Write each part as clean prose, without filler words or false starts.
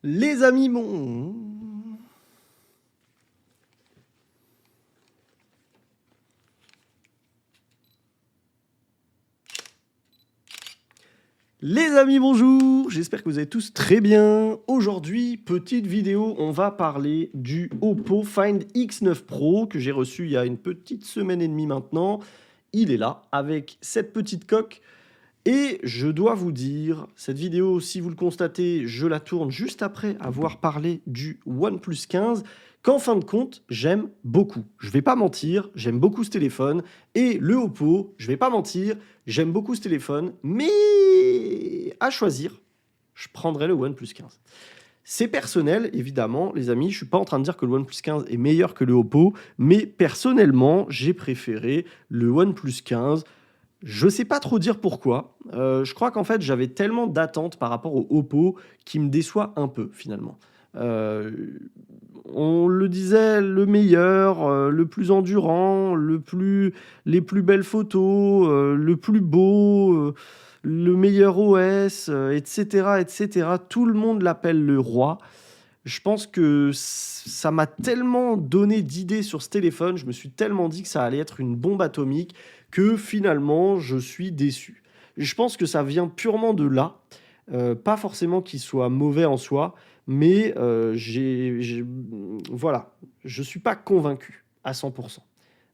Les amis, mon... Les amis, bonjour. J'espère que vous allez tous très bien. Aujourd'hui, petite vidéo, on va parler du Oppo Find X9 Pro que j'ai reçu il y a une petite semaine et demie maintenant. Il est là avec cette petite coque. Et je dois vous dire, cette vidéo, si vous le constatez, je la tourne juste après avoir parlé du OnePlus 15, qu'en fin de compte, j'aime beaucoup. Je vais pas mentir, j'aime beaucoup ce téléphone. Et le Oppo, je vais pas mentir, j'aime beaucoup ce téléphone. Mais à choisir, je prendrai le OnePlus 15. C'est personnel, évidemment, les amis. Je suis pas en train de dire que le OnePlus 15 est meilleur que le Oppo, mais personnellement, j'ai préféré le OnePlus 15. Je sais pas trop dire pourquoi. Je crois qu'en fait, j'avais tellement d'attentes par rapport au Oppo qui me déçoit un peu finalement. Euh, on le disait, le meilleur, le plus endurant, les plus belles photos, le plus beau, le meilleur OS, etc., etc. Tout le monde l'appelle le roi. Je pense que ça m'a tellement donné d'idées sur ce téléphone, je me suis tellement dit que ça allait être une bombe atomique que finalement je suis déçu. Je pense que ça vient purement de là, pas forcément qu'il soit mauvais en soi, mais voilà, je suis pas convaincu à 100%,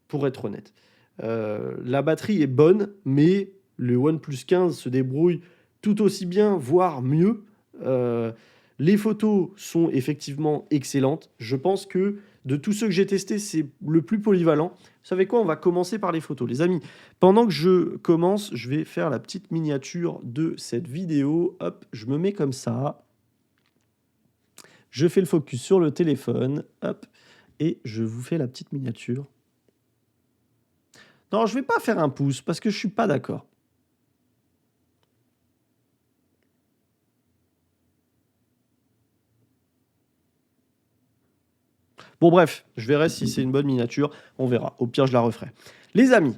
pour être honnête. La batterie est bonne, mais le OnePlus 15 se débrouille tout aussi bien, voire mieux. Euh, les photos sont effectivement excellentes. Je pense que de tous ceux que j'ai testés, c'est le plus polyvalent. Vous savez quoi? On va commencer par les photos. Les amis, pendant que je commence, je vais faire la petite miniature de cette vidéo. Hop, je me mets comme ça. Je fais le focus sur le téléphone. Hop, et je vous fais la petite miniature. Non, je ne vais pas faire un pouce parce que je ne suis pas d'accord. Bon, bref, je verrai si c'est une bonne miniature. On verra. Au pire, je la referai. Les amis,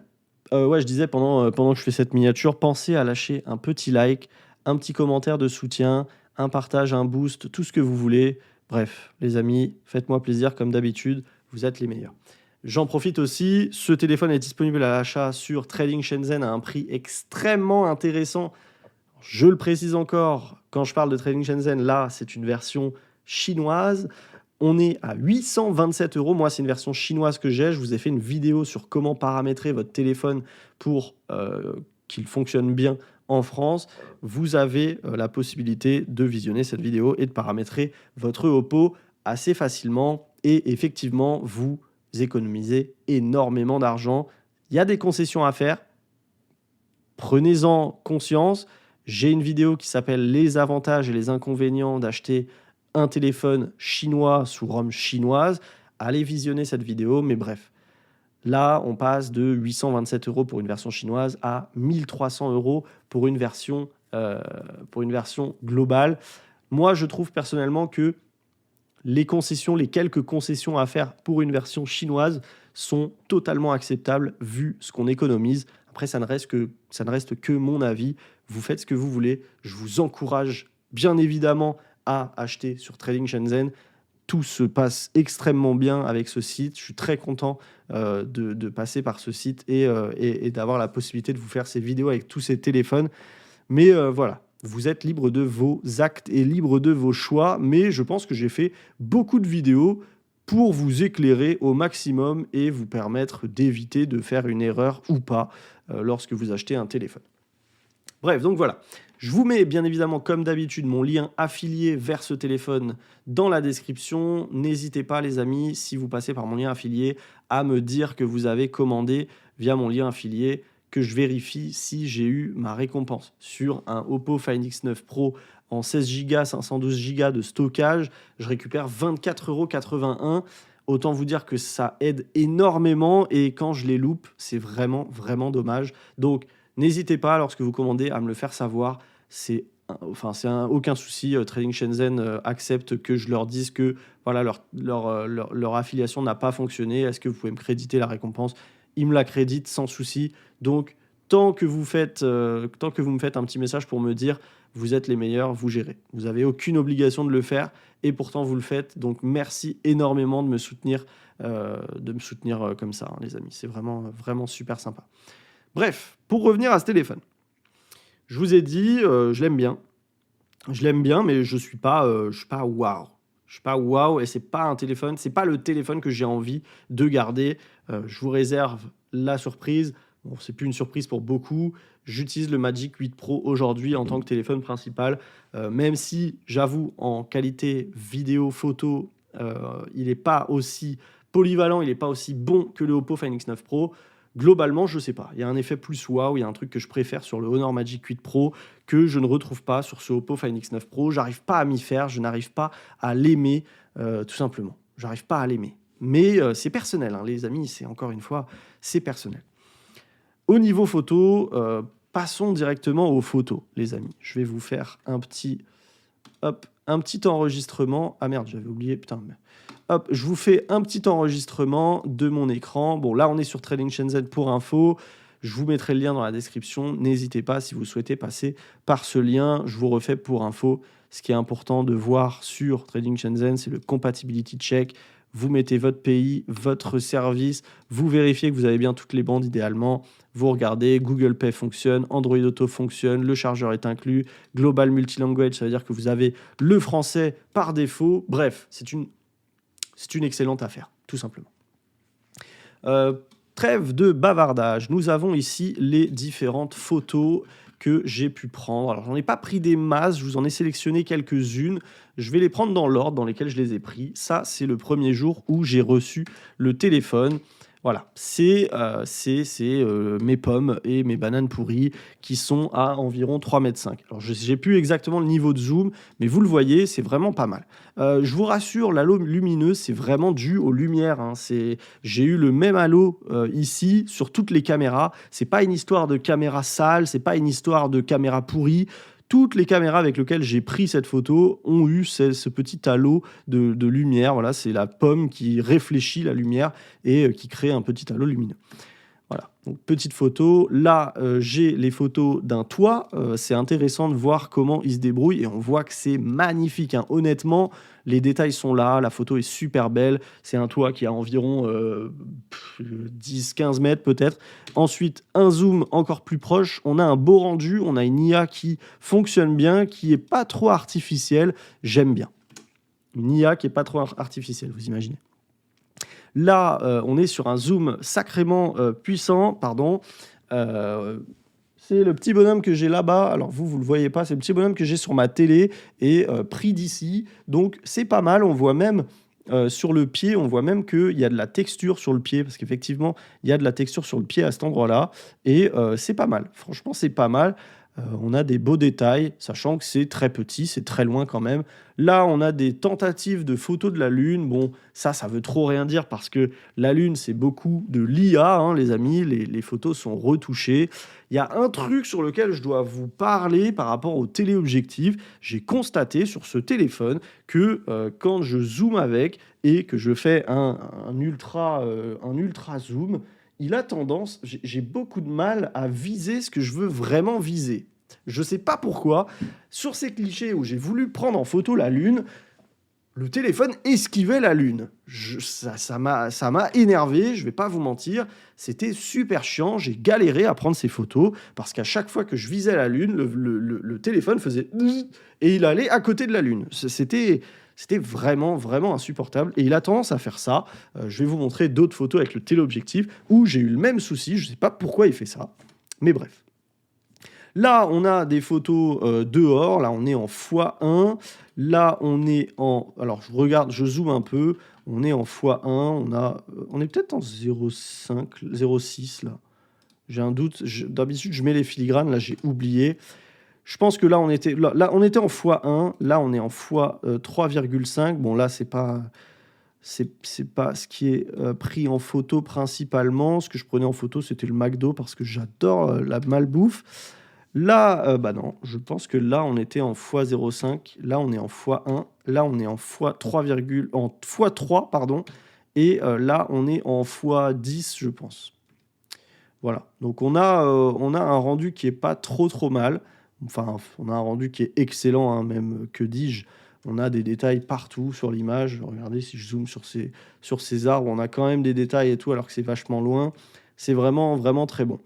ouais, je disais pendant que je fais cette miniature, pensez à lâcher un petit like, un petit commentaire de soutien, un partage, un boost, tout ce que vous voulez. Bref, les amis, faites-moi plaisir comme d'habitude. Vous êtes les meilleurs. J'en profite aussi, ce téléphone est disponible à l'achat sur Trading Shenzhen à un prix extrêmement intéressant. Je le précise encore, quand je parle de Trading Shenzhen, là, c'est une version chinoise. On est à 827 euros. Moi, c'est une version chinoise que j'ai. Je vous ai fait une vidéo sur comment paramétrer votre téléphone pour qu'il fonctionne bien en France. Vous avez la possibilité de visionner cette vidéo et de paramétrer votre Oppo assez facilement. Et effectivement, vous économisez énormément d'argent. Il y a des concessions à faire. Prenez-en conscience. J'ai une vidéo qui s'appelle Les avantages et les inconvénients d'acheter un téléphone chinois sous ROM chinoise. Allez visionner cette vidéo, mais bref. Là, on passe de 827 euros pour une version chinoise à 1300 euros pour une version globale. Moi, je trouve personnellement que les concessions, les quelques concessions à faire pour une version chinoise sont totalement acceptables vu ce qu'on économise. Après, ça ne reste que mon avis. Vous faites ce que vous voulez. Je vous encourage bien évidemment à acheter sur Trading Shenzhen. Tout se passe extrêmement bien avec ce site. Je suis très content de passer par ce site et d'avoir la possibilité de vous faire ces vidéos avec tous ces téléphones. Mais voilà, vous êtes libre de vos actes et libre de vos choix. Mais je pense que j'ai fait beaucoup de vidéos pour vous éclairer au maximum et vous permettre d'éviter de faire une erreur ou pas lorsque vous achetez un téléphone. Bref, donc voilà. Je vous mets bien évidemment, comme d'habitude, mon lien affilié vers ce téléphone dans la description. N'hésitez pas, les amis, si vous passez par mon lien affilié, à me dire que vous avez commandé via mon lien affilié, que je vérifie si j'ai eu ma récompense. Sur un Oppo Find X9 Pro en 16 Go, 512 Go de stockage, je récupère 24,81 €. Autant vous dire que ça aide énormément et quand je les loupe, c'est vraiment, vraiment dommage. Donc, n'hésitez pas, lorsque vous commandez, à me le faire savoir. Aucun souci. Trading Shenzhen accepte que je leur dise que voilà, leur affiliation n'a pas fonctionné. Est-ce que vous pouvez me créditer la récompense? Ils me la créditent sans souci. Donc, Tant que vous me faites un petit message pour me dire vous êtes les meilleurs, vous gérez. Vous n'avez aucune obligation de le faire et pourtant vous le faites. Donc merci énormément de me soutenir, comme ça, hein, les amis. C'est vraiment, vraiment super sympa. Bref, pour revenir à ce téléphone, je vous ai dit, je l'aime bien. Je l'aime bien, mais je suis pas waouh. Je suis pas waouh et c'est pas le téléphone que j'ai envie de garder. Je vous réserve la surprise. Bon, c'est plus une surprise pour beaucoup. J'utilise le Magic 8 Pro aujourd'hui en tant que téléphone principal, même si j'avoue en qualité vidéo photo, il n'est pas aussi polyvalent, il n'est pas aussi bon que le Oppo Find X9 Pro. Globalement, je sais pas. Il y a un effet plus waouh, il y a un truc que je préfère sur le Honor Magic 8 Pro que je ne retrouve pas sur ce Oppo Find X9 Pro. J'arrive pas à m'y faire, je n'arrive pas à l'aimer, tout simplement. J'arrive pas à l'aimer. Mais c'est personnel, hein, les amis, c'est personnel. Au niveau photo, passons directement aux photos, les amis. Je vais vous faire un petit enregistrement. Ah merde, j'avais oublié, putain. Hop, je vous fais un petit enregistrement de mon écran. Bon, là, on est sur Trading Shenzhen pour info. Je vous mettrai le lien dans la description. N'hésitez pas, si vous souhaitez passer par ce lien. Je vous refais pour info. Ce qui est important de voir sur Trading Shenzhen, c'est le compatibility check. Vous mettez votre pays, votre service. Vous vérifiez que vous avez bien toutes les bandes idéalement. Vous regardez, Google Pay fonctionne, Android Auto fonctionne, le chargeur est inclus, Global Multilanguage, ça veut dire que vous avez le français par défaut. Bref, c'est une excellente affaire, tout simplement. Trêve de bavardage. Nous avons ici les différentes photos que j'ai pu prendre. Alors, j'en ai pas pris des masses, je vous en ai sélectionné quelques-unes. Je vais les prendre dans l'ordre dans lesquels je les ai pris. Ça, c'est le premier jour où j'ai reçu le téléphone. Voilà, c'est mes pommes et mes bananes pourries qui sont à environ 3,5 m. Alors, je n'ai plus exactement le niveau de zoom, mais vous le voyez, c'est vraiment pas mal. Je vous rassure, l'halo lumineux, c'est vraiment dû aux lumières. Hein. J'ai eu le même halo ici sur toutes les caméras. C'est pas une histoire de caméra sale, c'est pas une histoire de caméra pourrie. Toutes les caméras avec lesquelles j'ai pris cette photo ont eu ce petit halo de lumière. Voilà, c'est la pomme qui réfléchit la lumière et qui crée un petit halo lumineux. Voilà, donc petite photo. Là, j'ai les photos d'un toit. C'est intéressant de voir comment il se débrouille et on voit que c'est magnifique. Hein. Honnêtement, les détails sont là. La photo est super belle. C'est un toit qui a environ 10-15 mètres peut-être. Ensuite, un zoom encore plus proche. On a un beau rendu. On a une IA qui fonctionne bien, qui n'est pas trop artificielle. J'aime bien. Une IA qui n'est pas trop artificielle, vous imaginez. Là, on est sur un zoom sacrément puissant, pardon. C'est le petit bonhomme que j'ai là-bas. Alors vous ne le voyez pas, c'est le petit bonhomme que j'ai sur ma télé et pris d'ici. Donc c'est pas mal, on voit même sur le pied, on voit même qu'il y a de la texture sur le pied, parce qu'effectivement, il y a de la texture sur le pied à cet endroit-là. Et c'est pas mal, franchement, c'est pas mal. On a des beaux détails, sachant que c'est très petit, c'est très loin quand même. Là, on a des tentatives de photos de la Lune. Bon, ça veut trop rien dire parce que la Lune, c'est beaucoup de l'IA, hein, les amis. Les photos sont retouchées. Il y a un truc sur lequel je dois vous parler par rapport au téléobjectif. J'ai constaté sur ce téléphone que quand je zoome avec et que je fais un ultra zoom, il a tendance, j'ai beaucoup de mal à viser ce que je veux vraiment viser. Je ne sais pas pourquoi. Sur ces clichés où j'ai voulu prendre en photo la Lune, le téléphone esquivait la Lune. Ça m'a énervé, je ne vais pas vous mentir. C'était super chiant, j'ai galéré à prendre ces photos parce qu'à chaque fois que je visais la Lune, le téléphone faisait... et il allait à côté de la Lune. C'était vraiment, vraiment insupportable. Et il a tendance à faire ça. Je vais vous montrer d'autres photos avec le téléobjectif où j'ai eu le même souci. Je ne sais pas pourquoi il fait ça. Mais bref. Là, on a des photos dehors. Là, on est en x1. Là, on est en... Alors, je zoome un peu. On est en x1. On est peut-être en 0,5, 0,6 là. J'ai un doute. D'habitude, je mets les filigranes. Là, j'ai oublié. Je pense que là, on était en x1. Là, on est en x3,5. Bon, là, c'est pas ce qui est pris en photo principalement. Ce que je prenais en photo, c'était le McDo parce que j'adore la malbouffe. Là, non, je pense que là, on était en x0,5. Là, on est en x1. Là, on est en x3, pardon. Et là, on est en x10, je pense. Voilà. Donc on a un rendu qui est pas trop mal. Enfin, on a un rendu qui est excellent, hein, même, que dis-je. On a des détails partout sur l'image. Regardez, si je zoome sur ces arbres, on a quand même des détails et tout, alors que c'est vachement loin. C'est vraiment, vraiment très bon.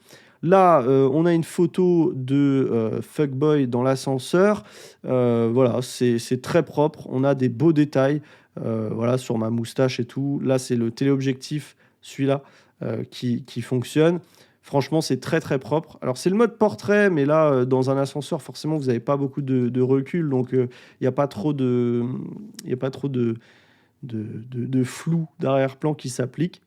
Là, on a une photo de Fuckboy dans l'ascenseur. Voilà, c'est très propre. On a des beaux détails, voilà, sur ma moustache et tout. Là, c'est le téléobjectif, celui-là, qui fonctionne. Franchement, c'est très très propre. Alors, c'est le mode portrait, mais là, dans un ascenseur, forcément, vous n'avez pas beaucoup de recul, donc il n'y a pas trop y a pas trop de flou d'arrière-plan qui s'applique.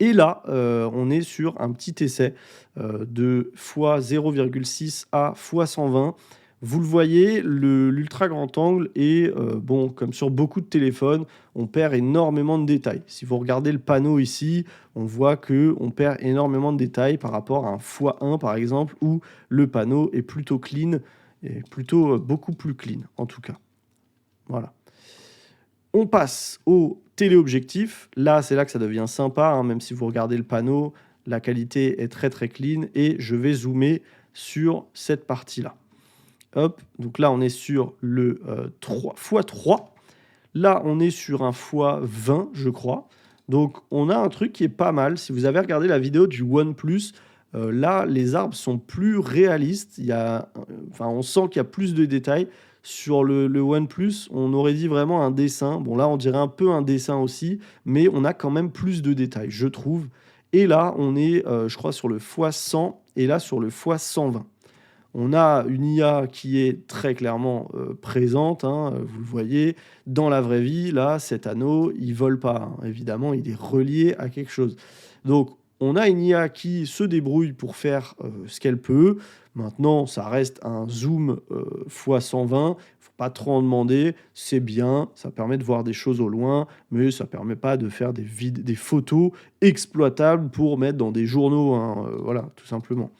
Et là, on est sur un petit essai de x0,6 à x120. Vous le voyez, l'ultra grand angle est, bon, comme sur beaucoup de téléphones, on perd énormément de détails. Si vous regardez le panneau ici, on voit qu'on perd énormément de détails par rapport à un x1 par exemple, où le panneau est plutôt clean, et plutôt beaucoup plus clean en tout cas. Voilà. On passe au téléobjectif. Là, c'est là que ça devient sympa, hein, même si vous regardez le panneau, la qualité est très très clean. Et je vais zoomer sur cette partie-là. Hop, donc là, on est sur le 3 x3. Là, on est sur un x20, je crois. Donc, on a un truc qui est pas mal. Si vous avez regardé la vidéo du OnePlus, là, les arbres sont plus réalistes. Enfin, on sent qu'il y a plus de détails. Sur le OnePlus, on aurait dit vraiment un dessin. Bon, là, on dirait un peu un dessin aussi, mais on a quand même plus de détails, je trouve. Et là, on est, je crois, sur le x100 et là, sur le x120. On a une IA qui est très clairement présente, hein, vous le voyez. Dans la vraie vie, là, cet anneau, il vole pas, hein. Évidemment, il est relié à quelque chose. Donc, on a une IA qui se débrouille pour faire ce qu'elle peut. Maintenant, ça reste un zoom x120. Il ne faut pas trop en demander. C'est bien, ça permet de voir des choses au loin, mais ça ne permet pas de faire des photos exploitables pour mettre dans des journaux, hein, voilà, tout simplement.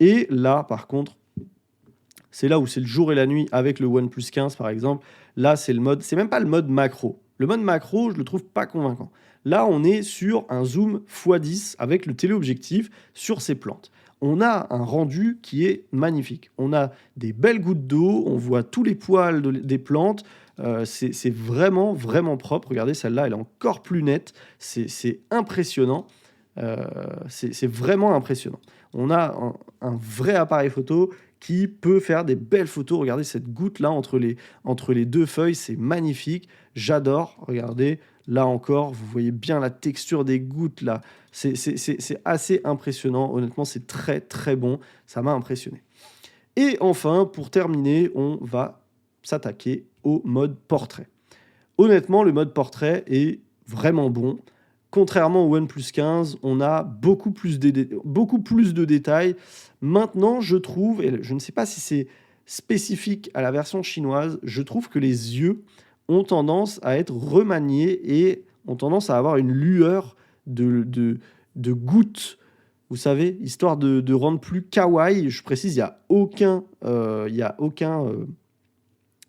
Et là, par contre, c'est là où c'est le jour et la nuit avec le OnePlus 15, par exemple. Là, c'est le mode, c'est même pas le mode macro. Le mode macro, je le trouve pas convaincant. Là, on est sur un zoom x10 avec le téléobjectif sur ces plantes. On a un rendu qui est magnifique. On a des belles gouttes d'eau, on voit tous les poils des plantes. C'est vraiment, vraiment propre. Regardez, celle-là, elle est encore plus nette. C'est impressionnant. C'est vraiment impressionnant. On a un vrai appareil photo qui peut faire des belles photos. Regardez cette goutte-là entre les deux feuilles, c'est magnifique. J'adore. Regardez, là encore, vous voyez bien la texture des gouttes, là. C'est assez impressionnant. Honnêtement, c'est très, très bon. Ça m'a impressionné. Et enfin, pour terminer, on va s'attaquer au mode portrait. Honnêtement, le mode portrait est vraiment bon. Contrairement au OnePlus 15, on a beaucoup plus de détails. Maintenant, je trouve, et je ne sais pas si c'est spécifique à la version chinoise, je trouve que les yeux ont tendance à être remaniés et ont tendance à avoir une lueur de gouttes, vous savez, histoire de rendre plus kawaii. Je précise, il y a aucun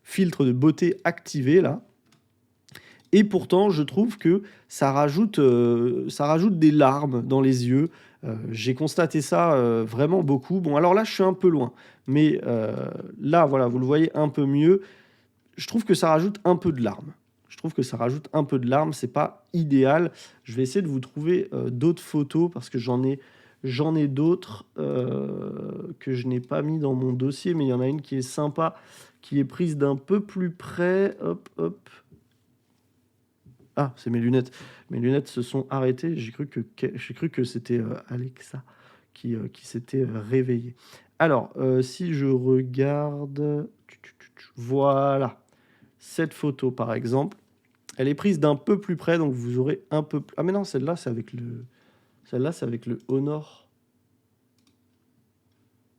filtre de beauté activé là. Et pourtant, je trouve que ça rajoute des larmes dans les yeux. J'ai constaté ça vraiment beaucoup. Bon, alors là, je suis un peu loin. Mais là, voilà, vous le voyez un peu mieux. Je trouve que ça rajoute un peu de larmes. Je trouve que ça rajoute un peu de larmes. C'est pas idéal. Je vais essayer de vous trouver d'autres photos parce que j'en ai d'autres que je n'ai pas mis dans mon dossier. Mais il y en a une qui est sympa, qui est prise d'un peu plus près. Hop, hop. Ah, c'est mes lunettes. Mes lunettes se sont arrêtées. J'ai cru que c'était Alexa qui s'était réveillée. Alors, si je regarde... Voilà. Cette photo, par exemple, elle est prise d'un peu plus près, donc vous aurez un peu... Ah, mais non, celle-là, c'est avec le... Celle-là, c'est avec le Honor.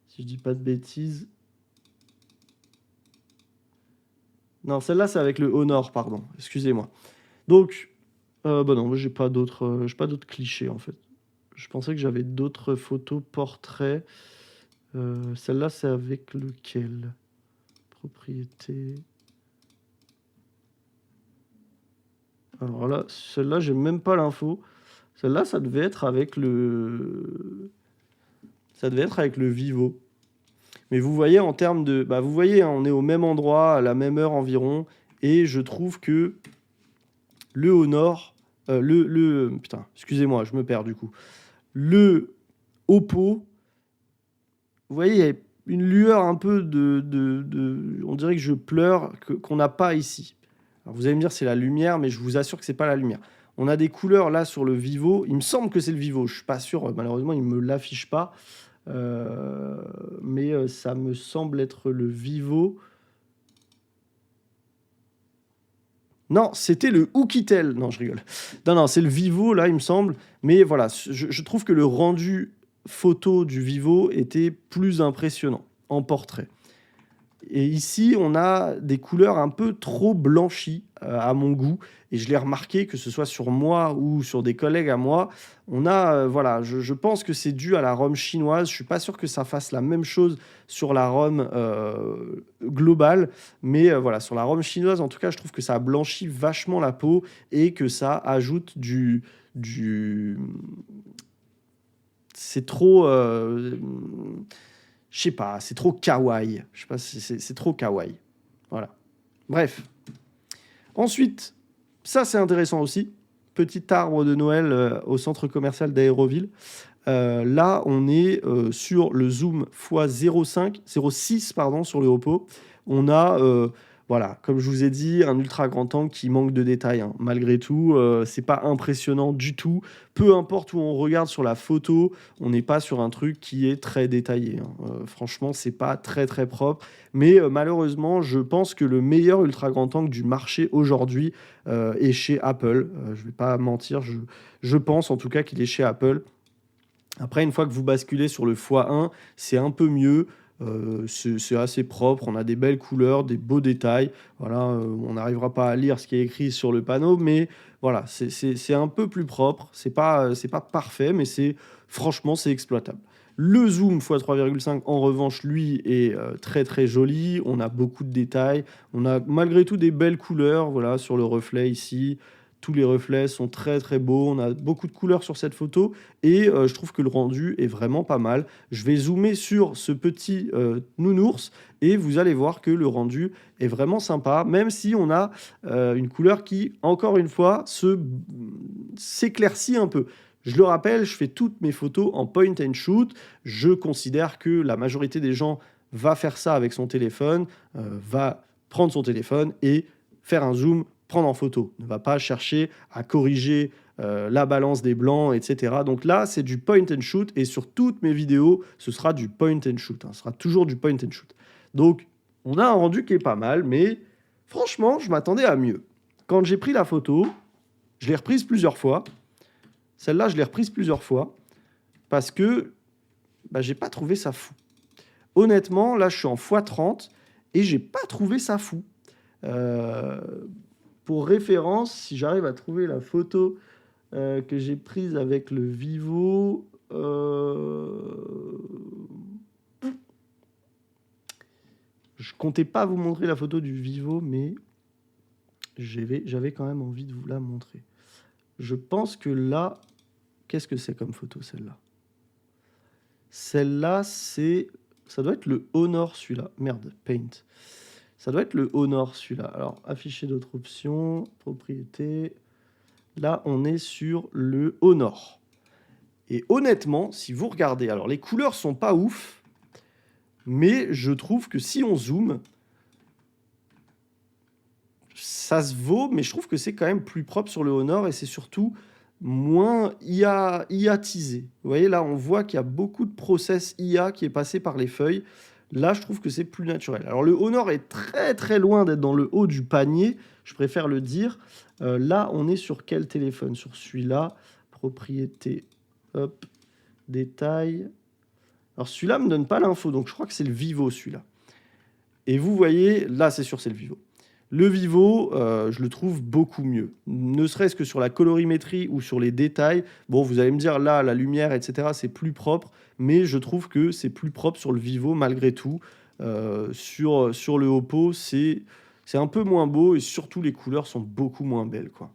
Si je dis pas de bêtises. Non, celle-là, c'est avec le Honor, pardon. Excusez-moi. Donc, bah non, moi, j'ai pas d'autres clichés, en fait. Je pensais que j'avais d'autres photos portraits. Celle-là, c'est avec lequel? Propriété. Alors là, celle-là, j'ai même pas l'info. Celle-là, ça devait être avec le... Ça devait être avec le Vivo. Mais vous voyez, en termes de... Bah, vous voyez, hein, on est au même endroit, à la même heure environ. Et je trouve que le Honor... putain, excusez-moi, je me perds du coup. Le Oppo, vous voyez, il y a une lueur un peu on dirait que je pleure, qu'on n'a pas ici. Alors vous allez me dire c'est la lumière, mais je vous assure que c'est pas la lumière. On a des couleurs là sur le Vivo. Il me semble que c'est le Vivo. Je suis pas sûr. Malheureusement, il me l'affiche pas. Mais ça me semble être le Vivo. Non, c'était le Oukitel. Non, je rigole. Non, non, c'est le Vivo là, il me semble. Mais voilà, je trouve que le rendu photo du Vivo était plus impressionnant en portrait. Et ici, on a des couleurs un peu trop blanchies à mon goût. Et je l'ai remarqué, que ce soit sur moi ou sur des collègues à moi. On a, voilà, je pense que c'est dû à la ROM chinoise. Je suis pas sûr que ça fasse la même chose sur la ROM globale. Mais voilà, sur la ROM chinoise, en tout cas, je trouve que ça blanchit vachement la peau et que ça ajoute du... C'est trop... je sais pas, c'est trop kawaii. Je sais pas si c'est trop kawaii. Voilà. Bref. Ensuite, ça c'est intéressant aussi. Petit arbre de Noël au centre commercial d'Aéroville. Là, on est sur le zoom x 0,6 pardon, sur le Oppo. On a, voilà, comme je vous ai dit, un ultra grand angle qui manque de détails, hein. Malgré tout, c'est pas impressionnant du tout. Peu importe où on regarde sur la photo, on n'est pas sur un truc qui est très détaillé, hein. Franchement, c'est pas très très propre. Mais malheureusement, je pense que le meilleur ultra grand angle du marché aujourd'hui est chez Apple. Je vais pas mentir, je pense en tout cas qu'il est chez Apple. Après, une fois que vous basculez sur le x1, c'est un peu mieux. C'est assez propre, on a des belles couleurs, des beaux détails. Voilà, on n'arrivera pas à lire ce qui est écrit sur le panneau, mais voilà, c'est un peu plus propre. C'est pas parfait, mais franchement, c'est exploitable. Le zoom x3,5, en revanche, lui, est très très joli. On a beaucoup de détails. On a malgré tout des belles couleurs, voilà, sur le reflet ici. Tous les reflets sont très très beaux. On a beaucoup de couleurs sur cette photo et je trouve que le rendu est vraiment pas mal. Je vais zoomer sur ce petit nounours et vous allez voir que le rendu est vraiment sympa, même si on a une couleur qui, encore une fois, s'éclaircit un peu. Je le rappelle, je fais toutes mes photos en point and shoot. Je considère que la majorité des gens va faire ça avec son téléphone, va prendre son téléphone et faire un zoom, prendre en photo. Ne va pas chercher à corriger la balance des blancs, etc. Donc là, c'est du point and shoot et sur toutes mes vidéos, ce sera du point and shoot, hein. Ce sera toujours du point and shoot. Donc, on a un rendu qui est pas mal, mais franchement, je m'attendais à mieux. Quand j'ai pris la photo, je l'ai reprise plusieurs fois. Celle-là, je l'ai reprise plusieurs fois parce que j'ai pas trouvé ça fou. Honnêtement, là, je suis en x30 et j'ai pas trouvé ça fou. Pour référence, si j'arrive à trouver la photo que j'ai prise avec le Vivo, je comptais pas vous montrer la photo du Vivo, mais j'avais quand même envie de vous la montrer. Je pense que là, qu'est-ce que c'est comme photo celle-là? Celle-là, ça doit être le Honor celui-là. Merde, Paint. Ça doit être le Honor celui-là. Alors, afficher d'autres options, propriété. Là, on est sur le Honor. Et honnêtement, si vous regardez, alors les couleurs sont pas ouf, mais je trouve que si on zoome, ça se vaut, mais je trouve que c'est quand même plus propre sur le Honor et c'est surtout moins IA-tisé. Vous voyez, là, on voit qu'il y a beaucoup de process IA qui est passé par les feuilles. Là, je trouve que c'est plus naturel. Alors, le Honor est très, très loin d'être dans le haut du panier. Je préfère le dire. Là, on est sur quel téléphone? Sur celui-là. Propriété. Hop. Détail. Alors, celui-là ne me donne pas l'info. Donc, je crois que c'est le Vivo, celui-là. Et vous voyez, là, c'est sûr, c'est le Vivo. Le Vivo, je le trouve beaucoup mieux. Ne serait-ce que sur la colorimétrie ou sur les détails. Bon, vous allez me dire, là, la lumière, etc., c'est plus propre. Mais je trouve que c'est plus propre sur le Vivo, malgré tout. Sur le Oppo, c'est un peu moins beau. Et surtout, les couleurs sont beaucoup moins belles, quoi.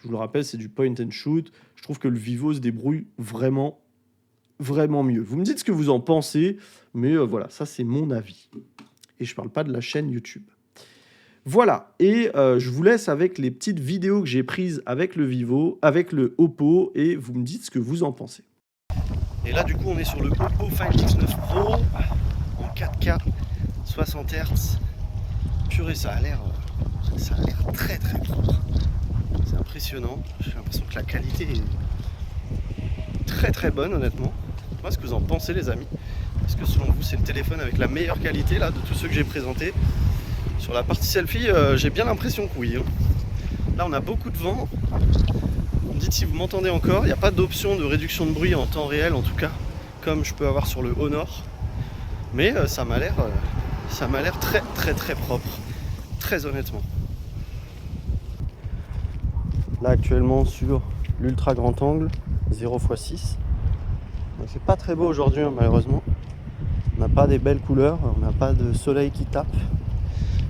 Je vous le rappelle, c'est du point and shoot. Je trouve que le Vivo se débrouille vraiment, vraiment mieux. Vous me dites ce que vous en pensez, mais voilà, ça c'est mon avis. Et je parle pas de la chaîne YouTube. Voilà, et je vous laisse avec les petites vidéos que j'ai prises avec le Vivo, avec le Oppo, et vous me dites ce que vous en pensez. Et là, du coup, on est sur le Oppo Find X9 Pro en 4K, 60 Hz. Purée, ça a l'air très très propre. C'est impressionnant. J'ai l'impression que la qualité est très très bonne, honnêtement. Moi, ce que vous en pensez, les amis? Est-ce que selon vous, c'est le téléphone avec la meilleure qualité là de tous ceux que j'ai présentés? Sur la partie selfie, j'ai bien l'impression que oui. Là, on a beaucoup de vent. Vous me dites si vous m'entendez encore. Il n'y a pas d'option de réduction de bruit en temps réel, en tout cas, comme je peux avoir sur le Honor. Mais ça m'a l'air très très très propre, très honnêtement. Là, actuellement, sur l'ultra grand angle, 0x6. C'est pas très beau aujourd'hui, hein, malheureusement. On n'a pas des belles couleurs, on n'a pas de soleil qui tape.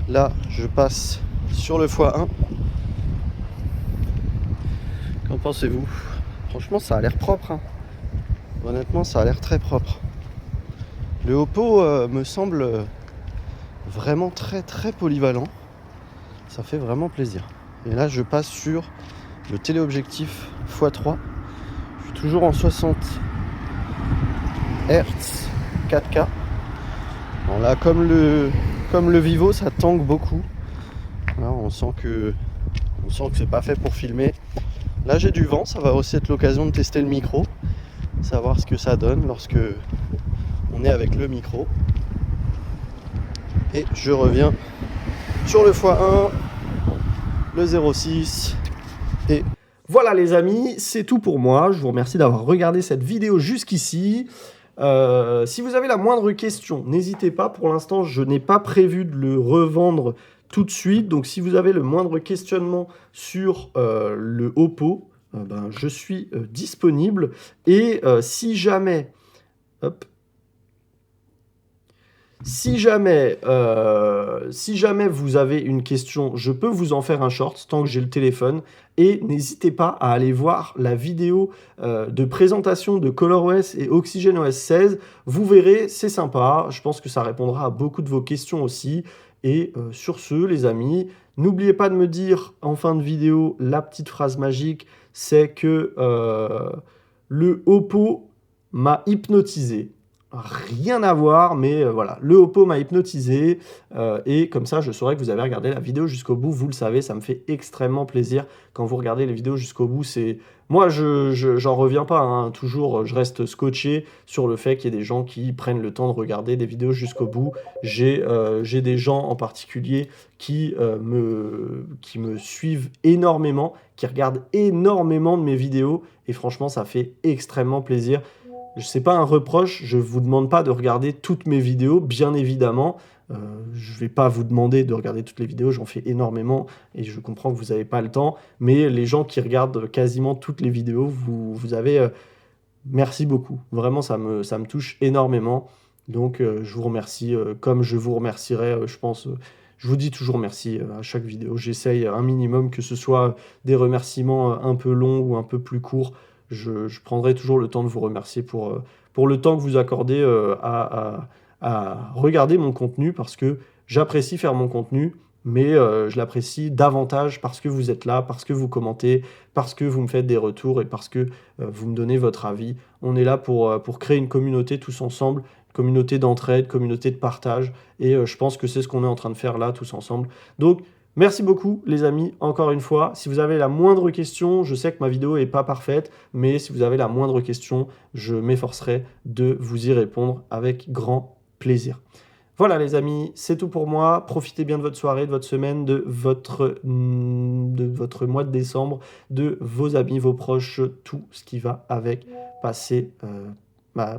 Là, je passe sur le x1. Qu'en pensez-vous? Franchement, ça a l'air propre. Hein. Honnêtement, ça a l'air très propre. Le Oppo me semble vraiment très très polyvalent. Ça fait vraiment plaisir. Et là, je passe sur le téléobjectif x3. Je suis toujours en 60 Hz 4K. Bon, là, comme le Vivo, ça tangue beaucoup. Là, on sent que c'est pas fait pour filmer. Là, j'ai du vent, ça va aussi être l'occasion de tester le micro, savoir ce que ça donne lorsque on est avec le micro. Et je reviens sur le x1, le 0.6 et voilà les amis, c'est tout pour moi. Je vous remercie d'avoir regardé cette vidéo jusqu'ici. Si vous avez la moindre question, n'hésitez pas. Pour l'instant, je n'ai pas prévu de le revendre tout de suite. Donc, si vous avez le moindre questionnement sur le Oppo, je suis disponible. Et si jamais vous avez une question, je peux vous en faire un short tant que j'ai le téléphone. Et n'hésitez pas à aller voir la vidéo de présentation de ColorOS et OxygenOS 16. Vous verrez, c'est sympa. Je pense que ça répondra à beaucoup de vos questions aussi. Et sur ce, les amis, n'oubliez pas de me dire en fin de vidéo la petite phrase magique, c'est que le Oppo m'a hypnotisé. Rien à voir, mais voilà, le Oppo m'a hypnotisé et comme ça, je saurai que vous avez regardé la vidéo jusqu'au bout. Vous le savez, ça me fait extrêmement plaisir quand vous regardez les vidéos jusqu'au bout. Moi, j'en reviens pas, hein. Toujours, je reste scotché sur le fait qu'il y ait des gens qui prennent le temps de regarder des vidéos jusqu'au bout. J'ai des gens en particulier qui me suivent énormément, qui regardent énormément de mes vidéos et franchement, ça fait extrêmement plaisir. Ce n'est pas un reproche, je ne vous demande pas de regarder toutes mes vidéos, bien évidemment. Je ne vais pas vous demander de regarder toutes les vidéos, j'en fais énormément et je comprends que vous n'avez pas le temps. Mais les gens qui regardent quasiment toutes les vidéos, vous avez... merci beaucoup. Vraiment, ça me touche énormément. Donc, je vous remercie comme je vous remercierai, je pense... je vous dis toujours merci à chaque vidéo. J'essaye un minimum, que ce soit des remerciements un peu longs ou un peu plus courts. Je prendrai toujours le temps de vous remercier pour le temps que vous accordez à regarder mon contenu parce que j'apprécie faire mon contenu, mais je l'apprécie davantage parce que vous êtes là, parce que vous commentez, parce que vous me faites des retours et parce que vous me donnez votre avis. On est là pour créer une communauté tous ensemble, une communauté d'entraide, communauté de partage et je pense que c'est ce qu'on est en train de faire là tous ensemble. Donc, merci beaucoup les amis, encore une fois. Si vous avez la moindre question, je sais que ma vidéo n'est pas parfaite, mais si vous avez la moindre question, je m'efforcerai de vous y répondre avec grand plaisir. Voilà les amis, c'est tout pour moi. Profitez bien de votre soirée, de votre semaine, de votre mois de décembre, de vos amis, vos proches, tout ce qui va avec.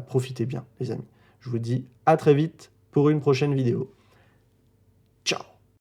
Profitez bien les amis. Je vous dis à très vite pour une prochaine vidéo.